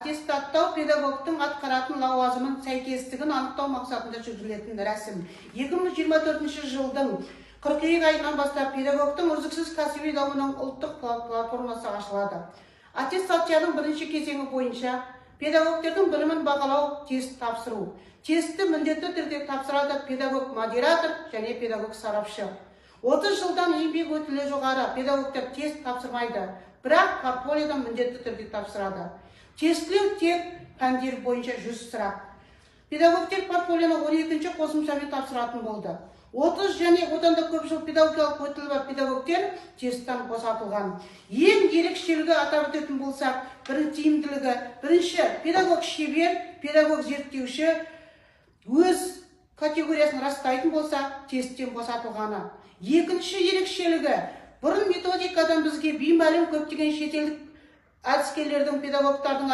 Аттестаттау педагогтың атқаратын лауазымын сәйкестігін анықтау мақсатында жүргізілетін рәсім. 2024 жылдың қыркүйек айынан бастап педагогтың үздіксіз кәсіби дамуының ұлттық платформасы ашылады. Аттестацияның бірінші кезеңі бойынша педагогтердің білімін бағалау, тест тапсыру. Тестті міндетті түрде тапсырады педагог-модератор және педагог-сарапшы. 30 жылдан еңбек өтілі жоғары педагогтер тест тапсырмайды, бірақ портфолиодан міндетті түрде тапсырады. Тестілеу тек пәндер бойынша 100 сұрақ. Педагогтер портфолионы 12-ші қосымшамен тапсыратын болды. 30 және одан да көп жыл педагогикалық өтілі бар педагогтер тесттен босатылған. Ең ерекшелігі атап өтетін болсақ, тиімділігі. Бірінші, педагог шебер, педагог зерттеуші өз категориясын растайтын болса, тесттен босатылғаны. Екінші ерекшелігі, бұрын методикадан бізге беймәлім көптеген шетелдік әдіскерлердің, педагогтардың